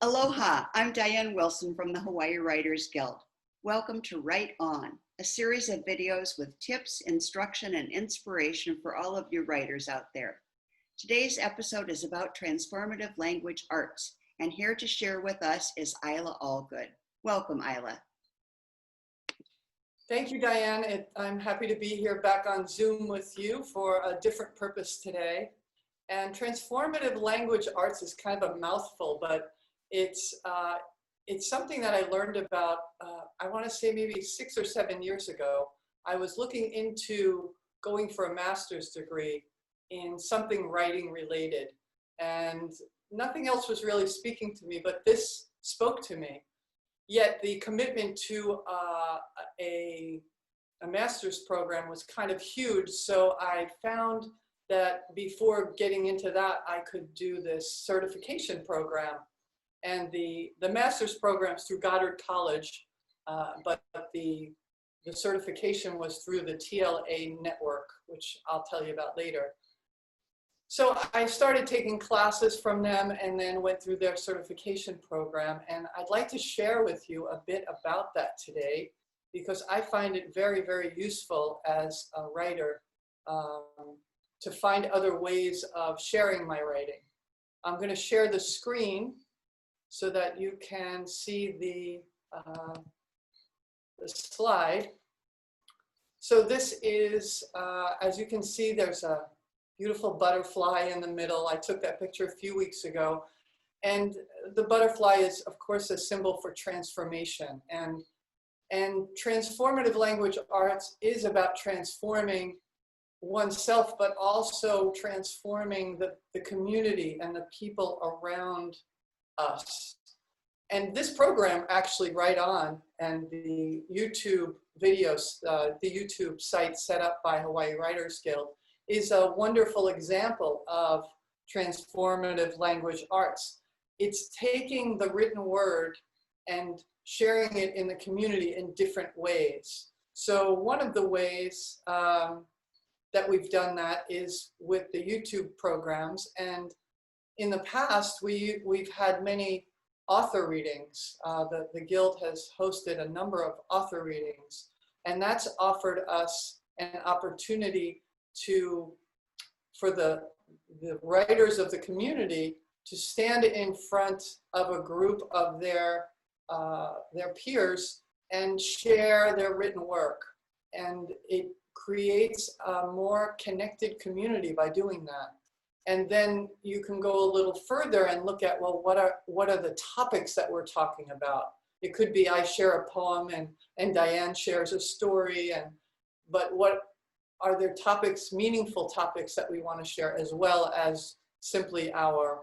Aloha, I'm Diane Wilson from the Hawaii Writers Guild. Welcome to Write On, a series of videos with tips, instruction, and inspiration for all of you writers out there. Today's episode is about transformative language arts, and here to share with us is Eila Algood. Welcome, Eila. Thank you, Diane. I'm happy to be here back on Zoom with you for a different purpose today. And transformative language arts is kind of a mouthful, but it's something that I learned about, I want to say maybe 6 or 7 years ago. I was looking into going for a master's degree in something writing related, and nothing else was really speaking to me, but this spoke to me. Yet the commitment to a master's program was kind of huge, so I found that before getting into that, I could do this certification program. And the master's programs through Goddard College, but the certification was through the TLA network, which I'll tell you about later. So I started taking classes from them and then went through their certification program. And I'd like to share with you a bit about that today, because I find it very, very useful as a writer to find other ways of sharing my writing. I'm going to share the screen so that you can see the slide. So this is, as you can see, there's a beautiful butterfly in the middle. I took that picture a few weeks ago. And the butterfly is, of course, a symbol for transformation. And transformative language arts is about transforming oneself, but also transforming the community and the people around us. And this program, actually, Write On, and the YouTube videos, the YouTube site set up by Hawaii Writers Guild, is a wonderful example of transformative language arts. It's taking the written word and sharing it in the community in different ways. So one of the ways that we've done that is with the YouTube programs. And in the past, we've had many author readings. The Guild has hosted a number of author readings, and that's offered us an opportunity for the writers of the community to stand in front of a group of their peers and share their written work. And it creates a more connected community by doing that. And then you can go a little further and look at, well, what are the topics that we're talking about? It could be I share a poem and Diane shares a story, but what are there topics, meaningful topics that we want to share, as well as simply our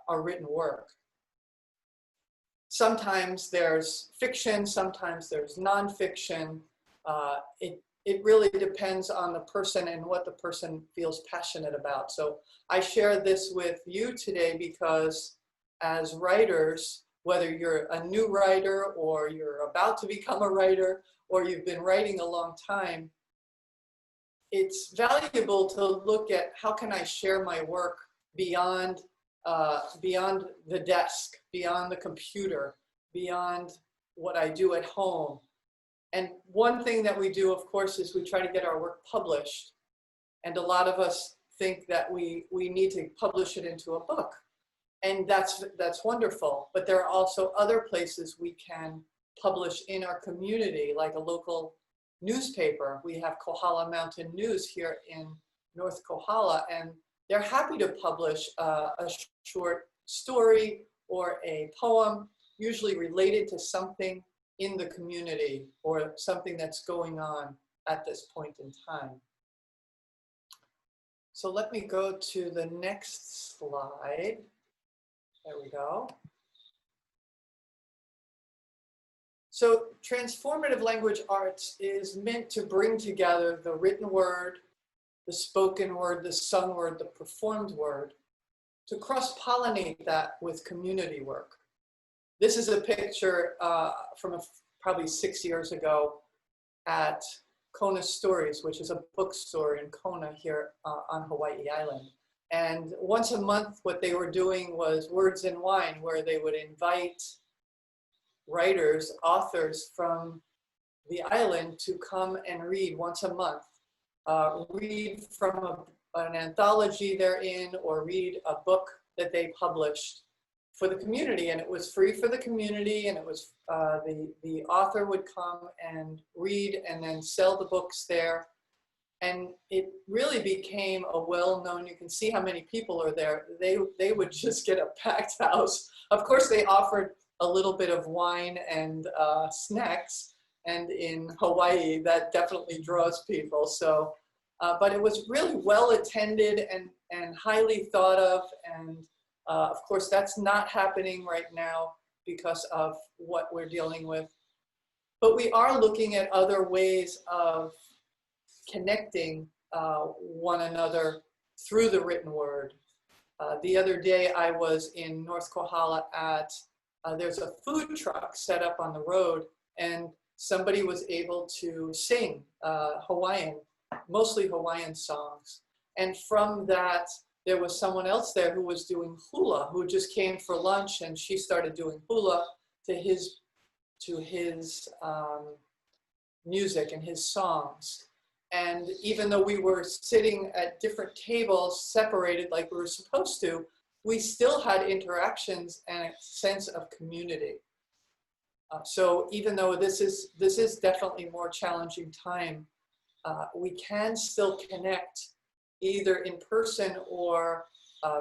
written work? Sometimes there's fiction, sometimes there's nonfiction. It really depends on the person and what the person feels passionate about. So I share this with you today because as writers, whether you're a new writer or you're about to become a writer or you've been writing a long time, it's valuable to look at how can I share my work beyond the desk, beyond the computer, beyond what I do at home. And one thing that we do, of course, is we try to get our work published. And a lot of us think that we need to publish it into a book. And that's wonderful. But there are also other places we can publish in our community, like a local newspaper. We have Kohala Mountain News here in North Kohala, and they're happy to publish a short story or a poem, usually related to something in the community or something that's going on at this point in time. So let me go to the next slide. There we go. So transformative language arts is meant to bring together the written word, the spoken word, the sung word, the performed word, to cross-pollinate that with community work. This is a picture from probably 6 years ago at Kona Stories, which is a bookstore in Kona here on Hawaii Island. And once a month, what they were doing was Words and Wine, where they would invite writers, authors from the island to come and read once a month. Read from an anthology they're in, or read a book that they published for the community. And it was free for the community, and it was the author would come and read and then sell the books there. And it really became a well-known, you can see how many people are there. They would just get a packed house. Of course, they offered a little bit of wine and snacks. And in Hawaii, that definitely draws people. So, but it was really well attended and highly thought of. And of course, that's not happening right now because of what we're dealing with. But we are looking at other ways of connecting one another through the written word. The other day, I was in North Kohala at, there's a food truck set up on the road, and somebody was able to sing Hawaiian, mostly Hawaiian songs. And from that, there was someone else there who was doing hula, who just came for lunch, and she started doing hula to his music and his songs. And even though we were sitting at different tables, separated like we were supposed to, we still had interactions and a sense of community. So even though this is definitely a more challenging time, we can still connect either in person or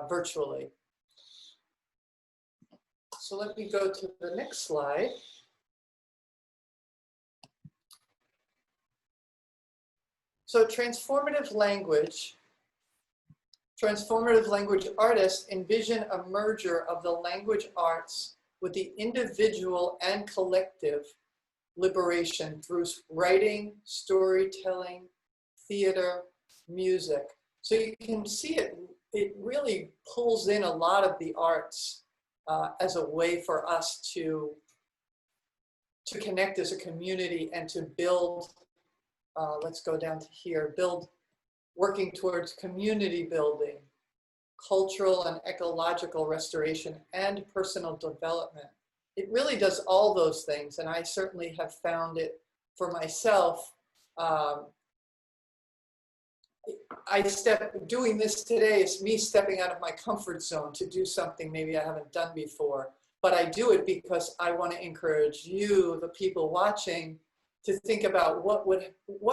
virtually. So let me go to the next slide. So transformative language artists envision a merger of the language arts with the individual and collective liberation through writing, storytelling, theater, music. So you can see it really pulls in a lot of the arts as a way for us to connect as a community and to build, let's go down to here, working towards community building, cultural and ecological restoration, and personal development. It really does all those things, and I certainly have found it for myself. Doing this today is me stepping out of my comfort zone to do something maybe I haven't done before, but I do it because I want to encourage you, the people watching, to think about what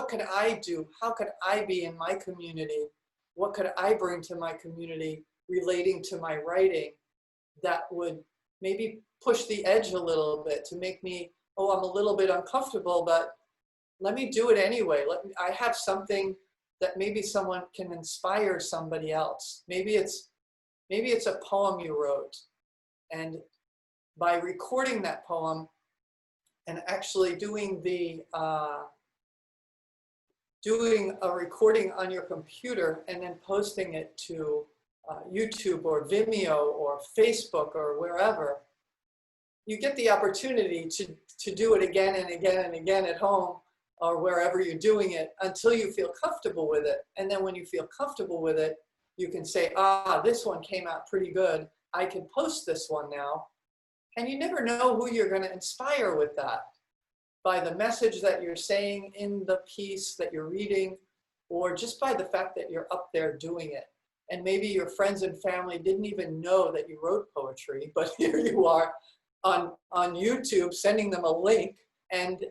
could I do? How could I be in my community? What could I bring to my community relating to my writing that would maybe push the edge a little bit to make me, oh, I'm a little bit uncomfortable, but let me do it anyway. I have something that maybe someone can inspire somebody else. Maybe it's a poem you wrote, and by recording that poem and actually doing a recording on your computer and then posting it to YouTube or Vimeo or Facebook or wherever, you get the opportunity to do it again and again and again at home or wherever you're doing it until you feel comfortable with it. And then when you feel comfortable with it, you can say, this one came out pretty good. I can post this one now. And you never know who you're going to inspire with that, by the message that you're saying in the piece that you're reading, or just by the fact that you're up there doing it. And maybe your friends and family didn't even know that you wrote poetry, but here you are on YouTube sending them a link, and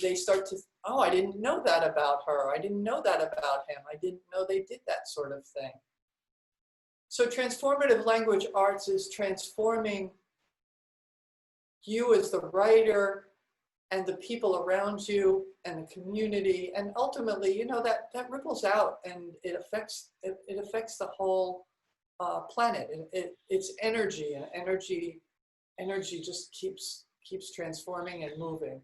they start to, oh, I didn't know that about her. I didn't know that about him. I didn't know they did that sort of thing. So transformative language arts is transforming you as the writer and the people around you and the community, and ultimately, that ripples out and it affects the whole planet. It's energy, and energy just keeps transforming and moving.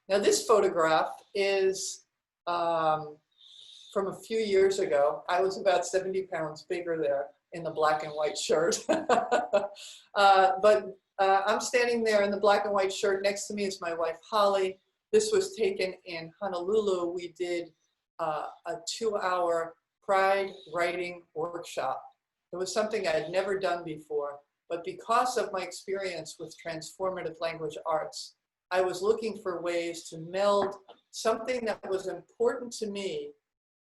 Now, this photograph is from a few years ago. I was about 70 pounds bigger there in the black and white shirt, but I'm standing there in the black and white shirt. Next to me is my wife, Holly. This was taken in Honolulu. We did a 2-hour Pride writing workshop. It was something I had never done before, but because of my experience with transformative language arts, I was looking for ways to meld something that was important to me,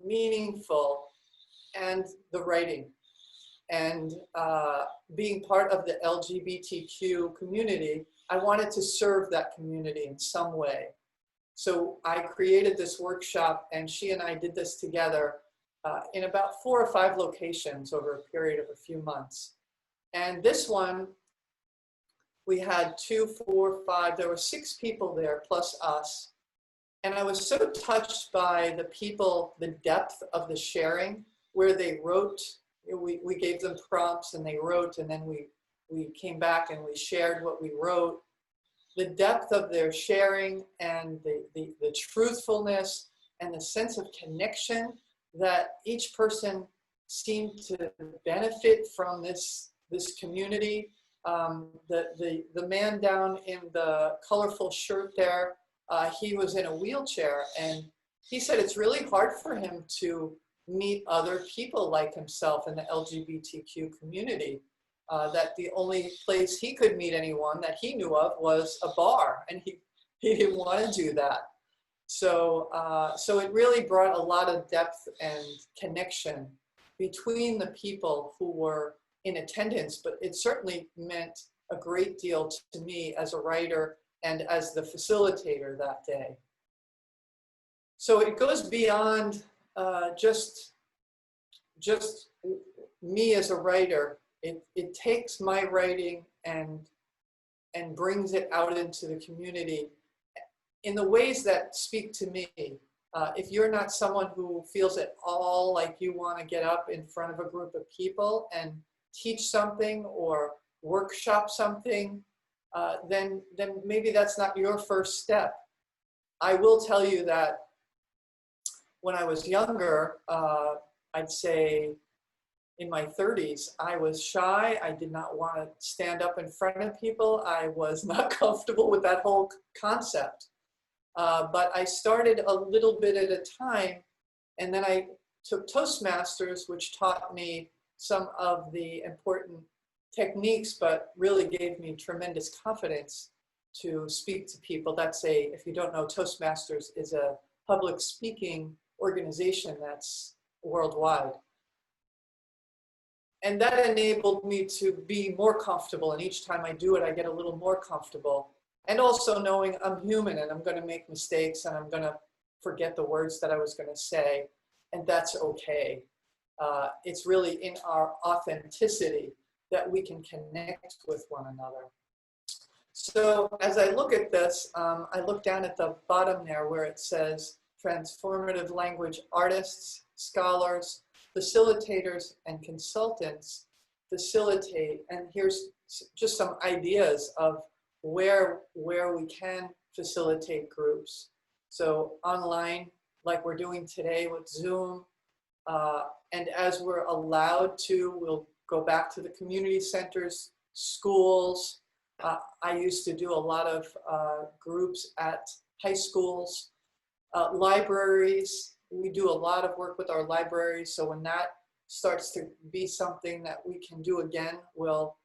meaningful, and the writing. And being part of the LGBTQ community, I wanted to serve that community in some way. So I created this workshop, and she and I did this together in about 4 or 5 locations over a period of a few months. And this one, we had 2, 4, 5, there were 6 people there plus us. And I was so touched by the people, the depth of the sharing, where they wrote. We gave them prompts and they wrote, and then we came back and we shared what we wrote. The depth of their sharing and the truthfulness and the sense of connection that each person seemed to benefit from this community. The man down in the colorful shirt there, he was in a wheelchair, and he said it's really hard for him to meet other people like himself in the LGBTQ community. That the only place he could meet anyone that he knew of was a bar, and he didn't want to do that. So it really brought a lot of depth and connection between the people who were in attendance, but it certainly meant a great deal to me as a writer and as the facilitator that day. So it goes beyond just me as a writer. It takes my writing and brings it out into the community in the ways that speak to me. If you're not someone who feels at all like you want to get up in front of a group of people and teach something or workshop something, then maybe that's not your first step. I will tell you that when I was younger, I'd say in my 30s, I was shy. I did not want to stand up in front of people. I was not comfortable with that whole concept. But I started a little bit at a time, and then I took Toastmasters, which taught me some of the important techniques, but really gave me tremendous confidence to speak to people. That's if you don't know, Toastmasters is a public speaking organization that's worldwide. And that enabled me to be more comfortable. And each time I do it, I get a little more comfortable. And also knowing I'm human and I'm going to make mistakes and I'm going to forget the words that I was going to say. And that's okay. It's really in our authenticity that we can connect with one another. So as I look at this, I look down at the bottom there where it says Transformative Language Artists, Scholars, Facilitators, and Consultants facilitate. And here's just some ideas of where we can facilitate groups. So online, like we're doing today with Zoom, and as we're allowed to, we'll go back to the community centers, schools. I used to do a lot of groups at high schools, libraries. We do a lot of work with our libraries. So when that starts to be something that we can do again, we'll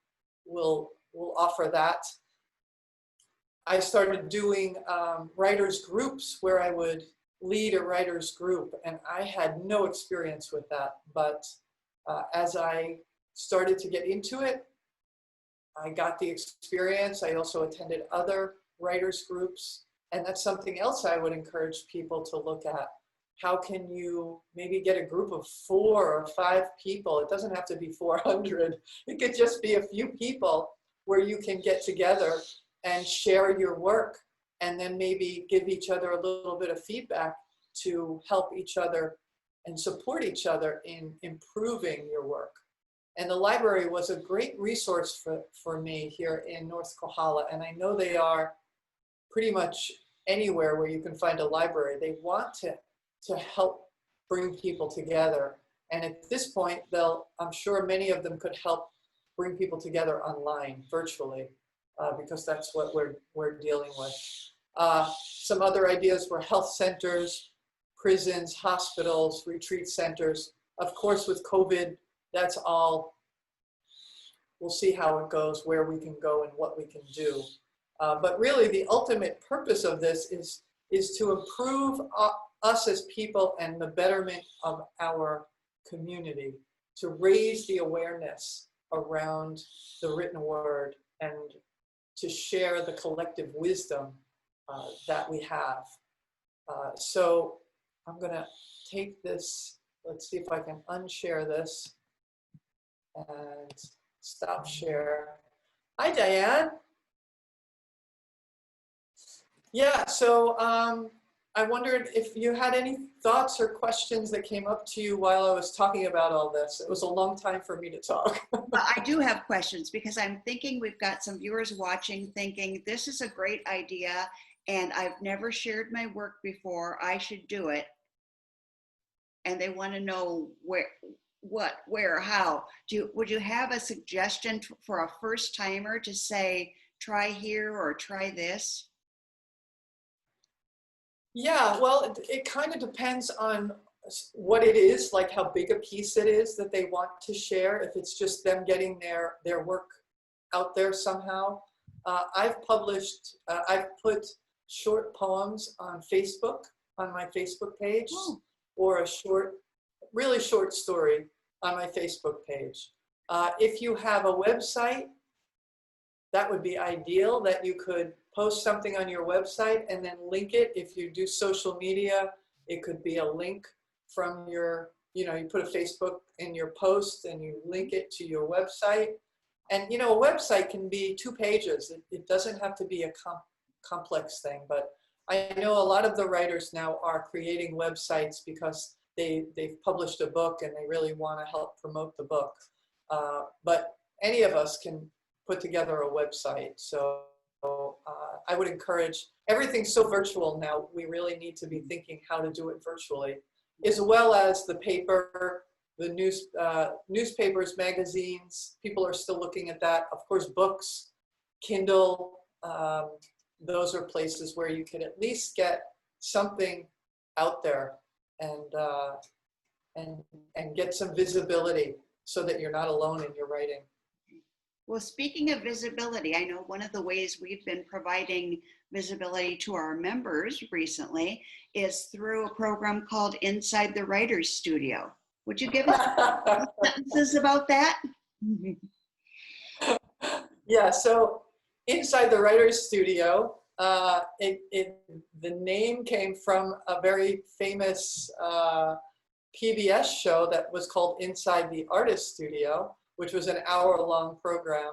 offer that. I started doing writers groups where I would lead a writers group, and I had no experience with that. But as I started to get into it, I got the experience. I also attended other writers groups, and that's something else I would encourage people to look at. How can you maybe get a group of 4 or 5 people? It doesn't have to be 400. It could just be a few people where you can get together and share your work, and then maybe give each other a little bit of feedback to help each other and support each other in improving your work. And the library was a great resource for me here in North Kohala, and I know they are pretty much anywhere where you can find a library. They want to help bring people together. And at this point, I'm sure many of them could help bring people together online, virtually, because that's what we're dealing with. Some other ideas were health centers, prisons, hospitals, retreat centers. Of course, with COVID, that's all we'll see how it goes, where we can go and what we can do. But really the ultimate purpose of this is to improve us as people and the betterment of our community, to raise the awareness around the written word and to share the collective wisdom that we have. So I'm gonna take this, let's see if I can unshare this and stop share. Hi, Diane. Yeah, so I wondered if you had any thoughts or questions that came up to you while I was talking about all this. It was a long time for me to talk. I do have questions because I'm thinking we've got some viewers watching thinking this is a great idea and I've never shared my work before. I should do it. And they want to know where, what, where, how. Would you have a suggestion for a first timer to say, try here or try this? Yeah, well, it kind of depends on what it is, like how big a piece it is that they want to share. If it's just them getting their work out there somehow. I've put short poems on Facebook, on my Facebook page, or a really short story on my Facebook page. If you have a website, that would be ideal, that you could post something on your website and then link it. If you do social media, it could be a link from your, you put a Facebook in your post and you link it to your website. And a website can be 2 pages. It doesn't have to be a complex thing, but I know a lot of the writers now are creating websites because they've published a book and they really want to help promote the book. But any of us can put together a website. So I would encourage, everything's so virtual now, we really need to be thinking how to do it virtually, as well as the paper, the newspapers, magazines. People are still looking at that. Of course, books, Kindle, those are places where you can at least get something out there and get some visibility so that you're not alone in your writing. Well, speaking of visibility, I know one of the ways we've been providing visibility to our members recently is through a program called Inside the Writer's Studio. Would you give us some sentences about that? Yeah, so Inside the Writer's Studio, the name came from a very famous PBS show that was called Inside the Artist Studio, which was an hour-long program.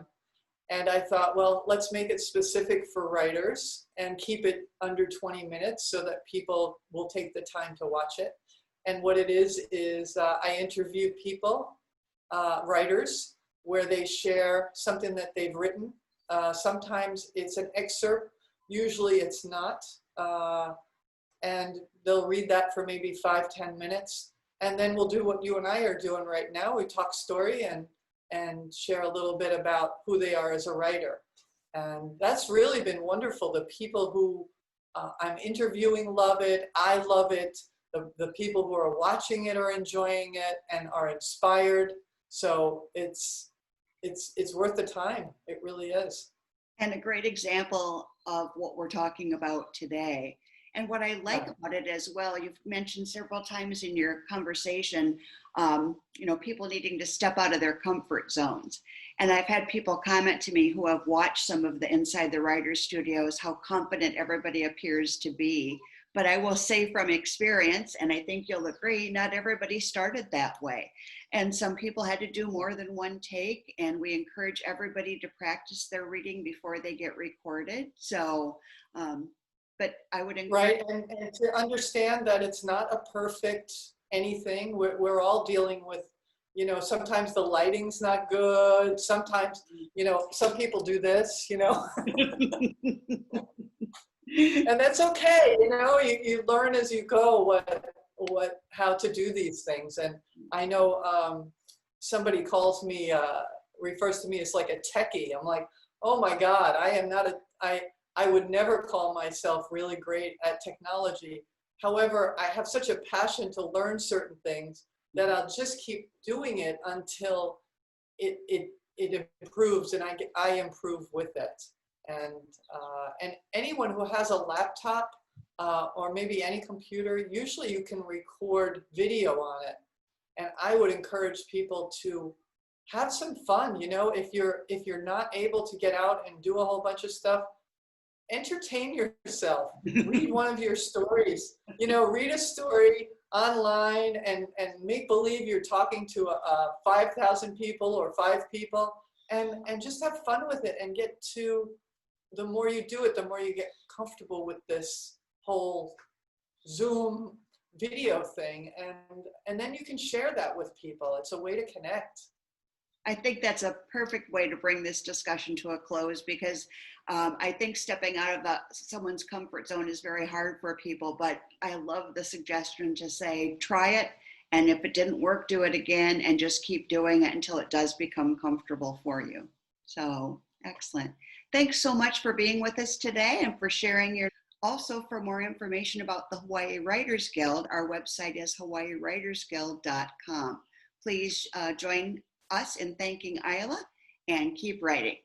And I thought, well, let's make it specific for writers and keep it under 20 minutes so that people will take the time to watch it. And what it is I interviewed people, writers, where they share something that they've written. Sometimes it's an excerpt, usually it's not. And they'll read that for maybe 5-10 minutes. And then we'll do what you and I are doing right now. We talk story and share a little bit about who they are as a writer. And that's really been wonderful. The people who I'm interviewing love it. I love it. The people who are watching it are enjoying it and are inspired. So it's worth the time. It really is. And a great example of what we're talking about today. And what I like about it as well, you've mentioned several times in your conversation, people needing to step out of their comfort zones. And I've had people comment to me who have watched some of the Inside the Writer's Studios, how confident everybody appears to be. But I will say from experience, and I think you'll agree, not everybody started that way. And some people had to do more than one take, and we encourage everybody to practice their reading before they get recorded. So, but I would encourage— Right, and to understand that it's not a perfect anything. We're all dealing with, sometimes the lighting's not good. Sometimes, some people do this, and that's okay. You learn as you go how to do these things. And I know somebody calls me, refers to me as like a techie. I'm like, oh my God, I am not I would never call myself really great at technology. However, I have such a passion to learn certain things that I'll just keep doing it until it it improves, and I improve with it. And anyone who has a laptop or maybe any computer, usually you can record video on it. And I would encourage people to have some fun. You know, if you're not able to get out and do a whole bunch of stuff, entertain yourself. Read one of your stories. You know, read a story online and make believe you're talking to 5,000 people or 5 people, and just have fun with it, and get to, the more you do it, the more you get comfortable with this whole Zoom video thing, and then you can share that with people. It's a way to connect. I think that's a perfect way to bring this discussion to a close, because I think stepping out of someone's comfort zone is very hard for people, but I love the suggestion to say, try it, and if it didn't work, do it again, and just keep doing it until it does become comfortable for you. So, excellent. Thanks so much for being with us today and for sharing your. Also, for more information about the Hawaii Writers Guild, our website is hawaiiwritersguild.com. Please join us in thanking Eila, and keep writing.